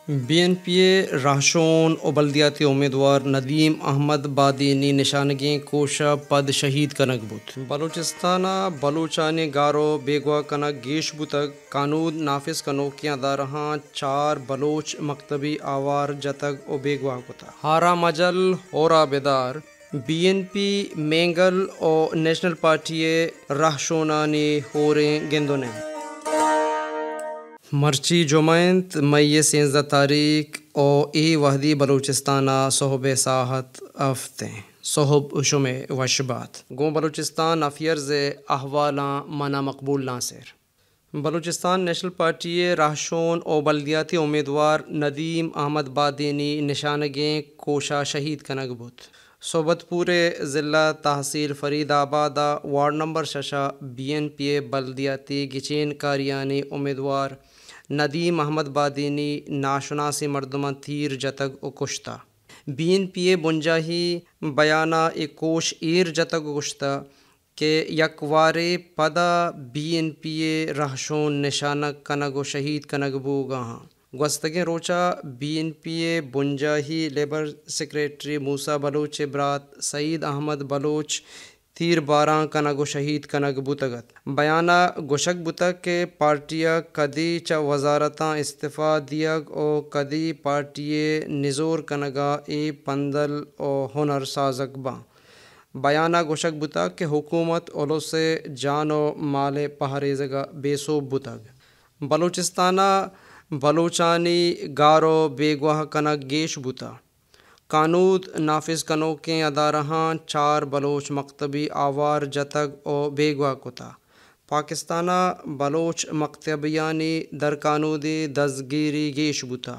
Be N P A راہشون و بلدیاتی امیدوار ندیم احمد بادینی نشانگیں کوشہ پد شہید کنک بت بلوچستانہ بلوچانی گارو بیگوا کنک گیش بتگ قانون نافذ کنوکیاں دارہاں 4 بلوچ مکتبی آوار جتگ و بیگوا کتا ہارا مجل ہورا بیدار بی این پی مینگل و نیشنل پارٹی راہشونانی ہوریں گندونے مرچی جمعینت مئی 13 تاریخ او ای وحدی بلوچستانہ صحب ساحت افتیں صحب شمع وشبات گوں بلوچستان افیرز احوالاں منا مقبول ناصر بلوچستان نیشنل پارٹی راہشون و بلدیاتی امیدوار ندیم احمد بادینی نشانگیں کوشہ شہید کنک بت صوبت پورے ضلع تحصیل فرید آبادہ ward number 6 B N P A بلدیاتی گچین کاریانی امیدوار ندیم احمد بادینی ناشناسی مردمہ تیر جتگ و Kushta be N P A بنجاہی بیانہ کوش ایر جتگ و کشتہ کہ یک وارے پدا بی این پی اے راہشون نشانک کنگ و شہید کنگ بوگاہاں گوستگیں روچا بی این پی اے بنجاہی لیبر سیکریٹری موسیٰ بلوچ برات سعید احمد بلوچ تیر باراں کنگ و شہید کنگ بوتگت بیانہ گوشک بتگ کہ پارٹیہ کدی چا وزارتاں استعفیٰ دیگ او کدی پارٹی نزور کنگا ای پندل او ہنر سازک باں بیانہ گوشک بتگ کہ حکومت اولو سے جان و مال پہریزگا بے سوب بتگ بلوچستانہ بلوچانی گارو بیگواہ کنک گیش بوتا قانون نافذ کنوکیں ادارہاں 4 بلوچ مکتبی آوار جتگ و بیگوا کتا پاکستانہ بلوچ مکتبیانی در قانودی دزگیری گیش بوتا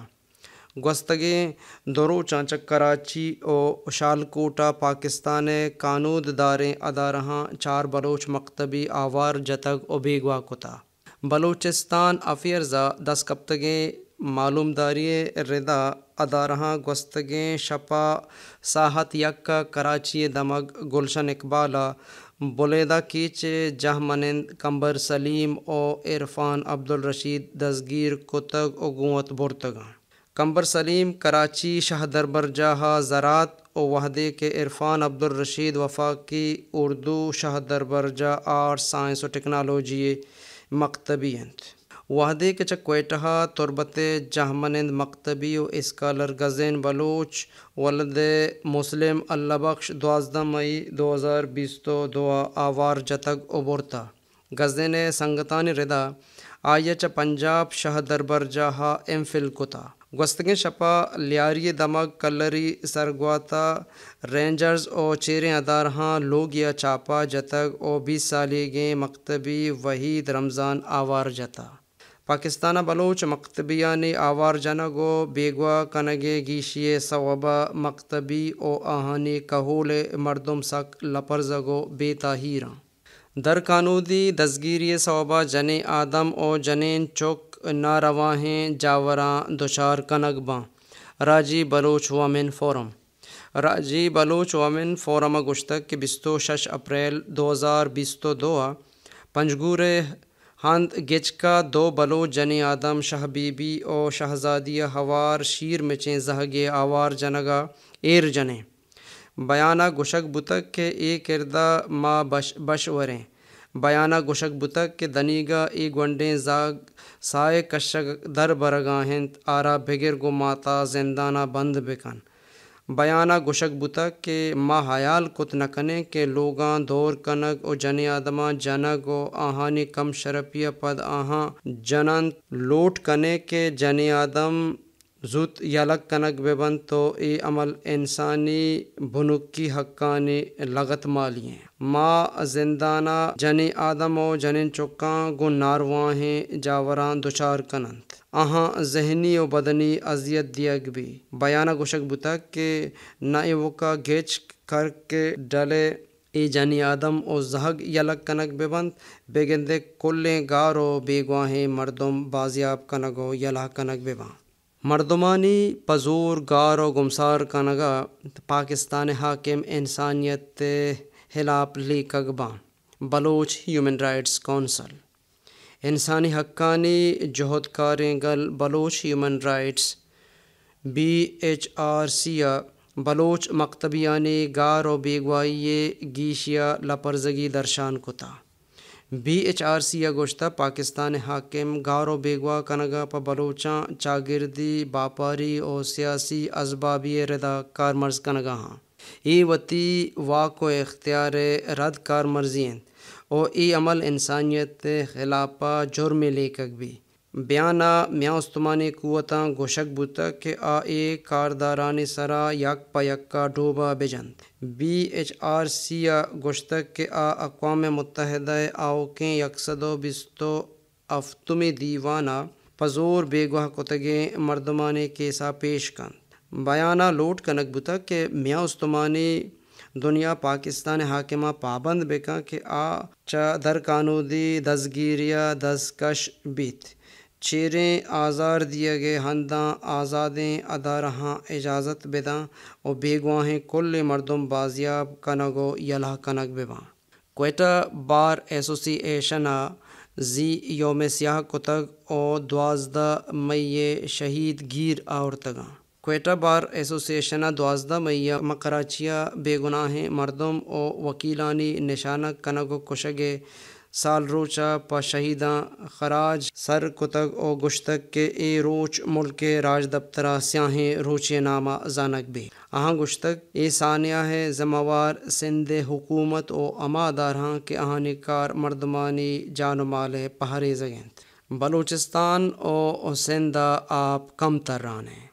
گوستگیں دروچاں کراچی و شالکوٹہ پاکستان قانود داریں ادارہاں 4 بلوچ مکتبی آوار جتگ و بیگوا کتا بلوچستان افیرزا دستکپتگیں معلوم داری ردا ادارہاں گوستگیں شپا ساحت یکا کراچی دمگ گلشن اقبالہ بلیدہ کیچ جہ منند کمبر سلیم او عرفان عبدالرشید دزگیر کتگ و گوت برتگاں کمبر سلیم کراچی شاہ دربر جاہا زراعت و وحدے کے عرفان عبدالرشید وفاقی اردو شاہ دربر جا آرٹ سائنس و ٹیکنالوجی مکتبی انت وحدے کے کوئٹہ تربت جہمنند مکتبی و اسکالر گزین بلوچ ولد مسلم اللہ بخش 12 مئی 2022 آوار جتگ ابورتا گزین سنگتانی ردا آیا چا پنجاب شاہ دربر جاہا ایم فل کتا گوستگیں شپا لیاری دمگ کلری سرگواتا رینجرز او چیریں ادارہاں لوگیا چاپا جتگ او 20 سالیگیں مکتبی وحید رمضان آوار جتا پاکستانہ بلوچ مکتبیانی آوار جنگو بیگوا کنگے گیشی صوبہ مکتبی او آہانی کہول مردم سک لپرزگو بے تاہیراں در قانودی دزگیری صوبہ جنیں آدم او جنین چک نارواہیں جاوراں دچار کنگ باں راجی بلوچ وومن فورم راجی بلوچ وومن فورم گشتگ کہ 26 اپریل 2022 پنجگور ہند گچکا 2 بلوچ جنی آدم شاہ بی بی او شہزادیہ ہوار شیر مچیں زہگے آوار جنگا ایر جنے بیانہ گوشک بتگ کہ ای کردہ ما بشوریں بیانہ گوشک بتگ کہ دنیگا ای گونڈیں زاگ سائے کشگ در برگاہنت آرا بگر گو ماتا زندانہ بند بکن بیانہ گوشک بتگ کہ ما حیال کت نکنے کہ لوگاں دور کنگ او جنی آدماں جنگ و آہانی کم شرپیہ پد آہاں جنن لوٹ کنے کہ جنی آدم زت یلک کنگ ببند تو ای عمل انسانی بھنکی حقانی لغت مالی ہیں ما زندانہ جنی آدم و جنین چکاں گن نارواہیں جاوراں دچار کنند آہاں ذہنی و بدنی اذیت دیگ بھی بیانہ گوشک بتگ کہ نہ وکا گیچ کر کے ڈلے ای جنی آدم او زہگ یلک کنگ ببند بگندے کلیں گارو بیگواہیں مردم بازیاب کنگو یلہ کنگ بباں مردمانی پزور گارو گمسار کنگا پاکستان حاکم انسانیت خلاف لیکگ باں بلوچ ہیومن رائٹس کونسل انسانی حقانی جہد کاریں گل Baloch human rights BHRC Baloch مکتبیانی گار و بیگوائی گیشیا لپرزگی درشان کتا. BHRC گوشتا پاکستان حاکم گار و بیگوا کنگا پا بلوچاں چاگردی باپاری اور سیاسی اسبابی ردا کارمرز کنگا ہاں. ای وتی واک و اختیار رد کارمرزین اور ای عمل انسانیت خلاپا جرم لیکک بھی. بیانا میاں استمانی قوتاں گوشک بوتا کہ اے کاردارانی سرا یک پا یکا ڈوبا بجند. BHRC گوشتک کہ اقوام متحدہ آوکیں 127 دیوانہ پزور بیگواہ کتگیں مردمانی کیسا پیش کن. بیانہ لوٹ کنک بوتا کہ میاں استمانی دنیا پاکستان حاکمہ پابند بکا کہ چا در قانودی دزگیریا دزکش بیت چیریں آزار دیے گئے ہنداں آزادیں ادارہاں اجازت بداں اور بیگواہیں کل مردم بازیاب کنگو یلہ کنگ بباں. کوئٹہ بار ایسوسی ایشن زی یوم سیاہ کتگ اور 12 مئی شہید گیر آورتگاں. کوئٹہ بار ایسوسی ایشن 12 مئی کراچیا بے گناہیں مردم و وکیلانی نشانہ کنگو کشگے سال روچا پا شہیداں خراج سر کتگ او گشتک کہ اے روچ ملک راج دفترہ سیاہیں روچے نامہ زانک بھی. اہاں گشتک اے ثانیہ ہے ذمہ وار سندھ حکومت او اما دارہاں کہ اہانی کار مردمانی جان و مال پہرے زگند. بلوچستان او سندھ آپ کم تر رانے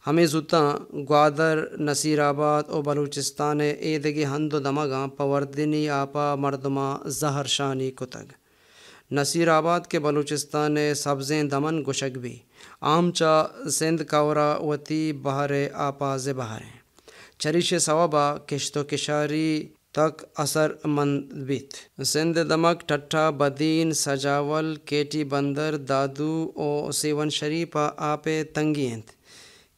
ہمیں زتاں گوادر نصیر آباد اور بلوچستان ایدگی ہند و دمگاں پوردنی آپا مردماں زہر شانی کتگ. نصیر آباد کے بلوچستان سبزیں دمن گشک بھی آمچا سندھ کورا وتی بہر آپاز بہریں چریش سوابا کشت و کشاری تک اثر مند بیت. سندھ دمک ٹھٹھا بدین سجاول کیٹی بندر دادو اور سیون شریف آپ تنگی انت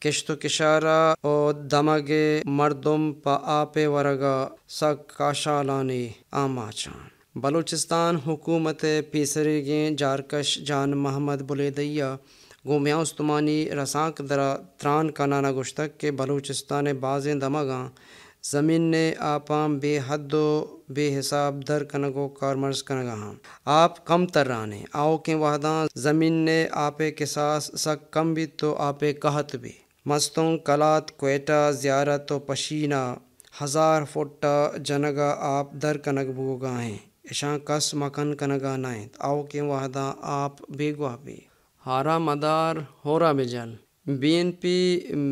کشت و کشارہ اور دمگ مردم پا آپ ورگا سک کاشالانی آماچان. بلوچستان حکومت پیسریگیں جارکش جان محمد بلیدیہ گومیاں استمانی رسانک درا تران کنانا گشتک کہ بلوچستان بازیں دمگاں زمین نے آپاں بے حد و بے حساب در کنگو کارمرز کنگا ہاں. آپ کم تر رانے آؤ کے وحداں زمین نے آپے کساس سک کم بھی تو آپے کہت بھی. مستوں کلات کوئٹہ زیارت و پشینہ 1000 فٹ جنگا آپ در کنگ بوگا ہیں اشاں کس مکن کنگا نائیں آؤ کے وحداں آپ بیگواہ بھی. ہارا مدار ہورا بجل BNP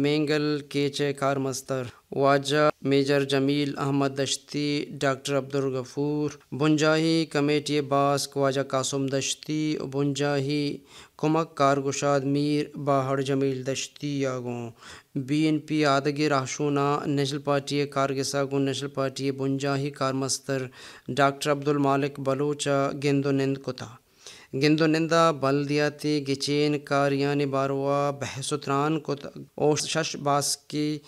مینگل کیچے کار مستر واجہ میجر جمیل احمد دشتی ڈاکٹر عبدالغفور بنجاہی کمیٹی باس خواجہ قاسم دشتی بنجاہی کمک کارگشاد میر باہڑ جمیل دشتی یاگوں BNP آدگی راہشونہ نیشنل پارٹی کارگسا گون نیشنل پارٹی بنجاہی کارمستر ڈاکٹر عبدالمالک بلوچ گندو نند کتا. گندو نندہ بلدیاتی گچین کاریانی باروا بحث و تران کت اور 6 باس کی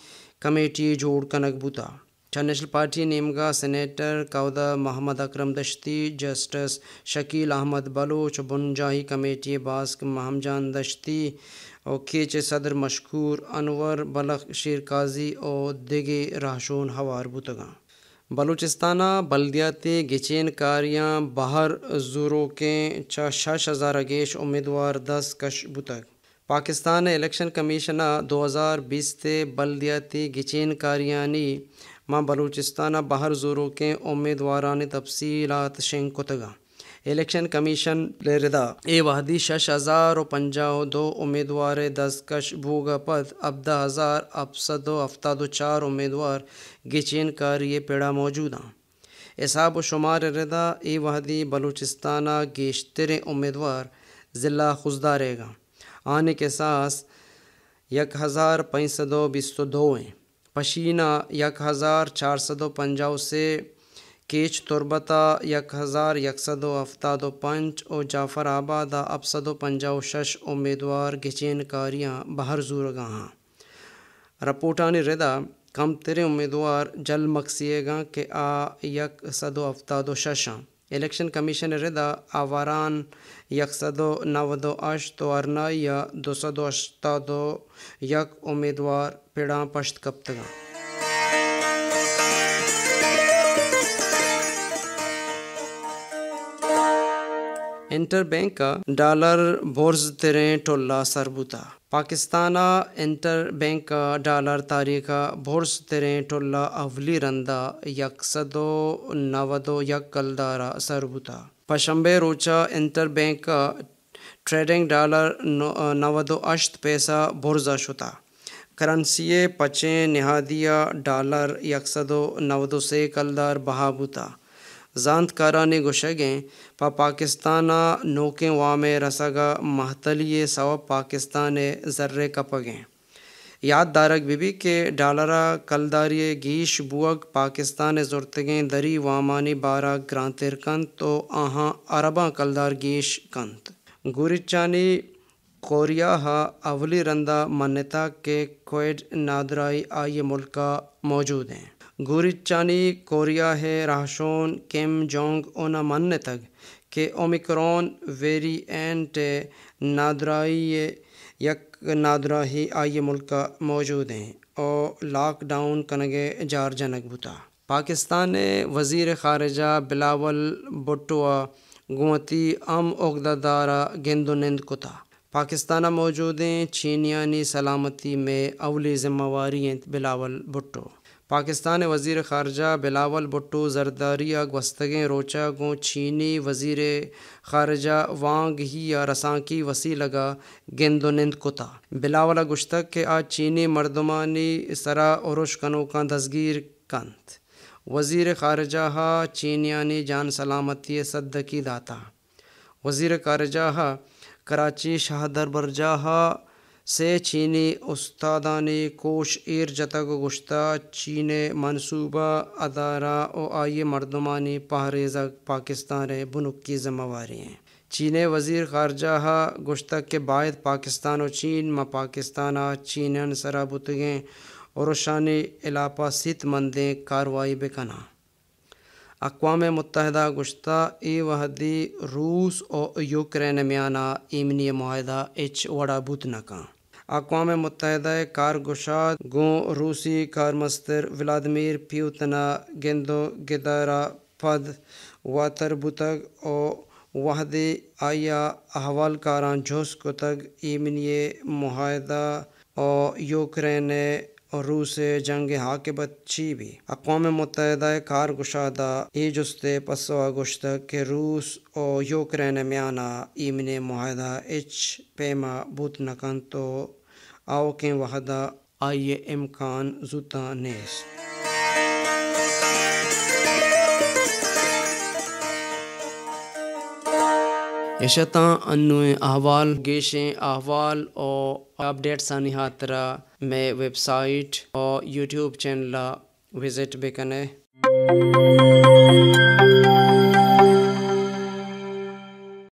کمیٹی جوڑ کنگ بوتا. نیشنل پارٹی نیمگا سینیٹر کودہ محمد اکرم دشتی جسٹس شکیل احمد بلوچ بنجاہی کمیٹی باسک مہم جان دشتی اور کیچے صدر مشکور انور بلخ شیر قاضی اور دیگے راہشون ہوار بوتگاں. بلوچستانہ بلدیاتی گچین کاریاں باہر زوروں کے 6000 گیش امیدوار 10 کش بوتگ. پاکستان الیکشن کمیشن 2020 تے بلدیاتی گچین کاریانی ماں بلوچستانہ باہر زوروں کے امیدواران تفصیلات شنگ کتگا. الیکشن کمیشن ردا اے وحدی 6052 امیدوار 10 کش بوگا پد 10774 امیدوار گچین کاری پیڑا موجود ہیں. حساب و شمار ردا اے وحدی بلوچستانہ گیشتر امیدوار ضلع خزدارے گا آنے کے ساس 1522 ہیں. پشینہ 1450 سے کیچ تربتہ 1175 اور جعفر آباد 756 امیدوار گچین کاریاں باہر زورگاں ہاں. رپورٹانی ردا کم ترے امیدوار جل مقصیے گاں کہ 176 ہیں الیکشن کمیشن ردا آواران 198 و ارنائی 281 امیدوار پیڑاں پشت کپتگاں. انٹر بینک کا ڈالر بورز تریں ٹولہ سربوتا. پاکستانہ انٹر بینک کا ڈالر تاریخ بورز تریں ٹولہ اولی رندہ 191 کلدارہ سربوتا. پشنبے روچہ انٹر بینک کا ٹریڈنگ ڈالر 98 پیسہ بورزہ شتا. کرنسی پچیں نہادیہ ڈالر 193 کلدار بہا بوتا. زانت کارانی گوشگیں پاکستانہ نوکیں وامے رسگا محتلی سو پاکستان ذرے کپگیں. یاد دارک بھی کہ ڈالرہ کلداری گیش بوگ پاکستان زرتگیں دری وامانی بارہ گرانتر کنت تو آہاں عرباں کلدار گیش کنت. گورچانی کوریا اولی رندہ منتا کے کویڈ نادرائی آئی ملکہ موجود ہیں. گورچانی کوریا ہے رہشون کیم جونگ اونا من تک کہ اومیکرون ویریئنٹ نادرائی یک نادراہی آئی ملکہ موجود ہیں اور لاک ڈاؤن کنگے جار جنک بوتا. پاکستان وزیر خارجہ بلاول بھٹو گوتی عہدہ دارہ گند و نند کتا. پاکستانہ موجود ہیں چینیانی سلامتی میں اولی ذمہ واری ہیں بلاول بھٹو. پاکستان وزیر خارجہ بلاول بھٹو زرداریہ گوستگیں روچہ گوں چینی وزیر خارجہ وانگ ہی رساں کی وسیع لگا گند و نند کتا. بلاول گشتک کہ آج چینی مردمانی سرا عرش کنوکاں دستگیر کنت. وزیر خارجہ چینیانی جان سلامتی صدقی داتا. وزیر خارجہ کراچی شاہ دربرجہ سے چینی استادانی کوش ایر جتگ گشتہ چین منصوبہ ادارہ او آئی مردمانی پہریزہ پاکستان بنک کی ذمہ واری ہیں. چین وزیر خارجہ گشتگ کے باعث پاکستان و چین ما پاکستانہ چینن سرا بتگیں عرشانی علاپہ ست مندیں کاروائی بکنا. اقوام متحدہ گشتہ ای وحدی روس اور یوکرین میانہ ایمنی معاہدہ وڑا بوت نکاں. اقوام متحدہ کارگشاد گوں روسی کارمستر ولادیمیر پیوتنا گندو گدارا پد واتر بوتگ او وحدی آیا احوال کاران جوس کتگ ایمنی معاہدہ او یوکرین اور روس جنگ حاکبت چی بھی. اقوام متحدہ کارگشادہ ای جستے پسو گشتگ کہ روس اور یوکرین میانہ ایمنی معاہدہ پیما بوت نکن تو آو کے وحدہ آئیے امکان زوتا نیست. اشتاں انوئے احوال گیشیں احوال اور اپڈیٹ سانی ہاترا میں ویب سائٹ اور یوٹیوب چینل وزٹ بکنے.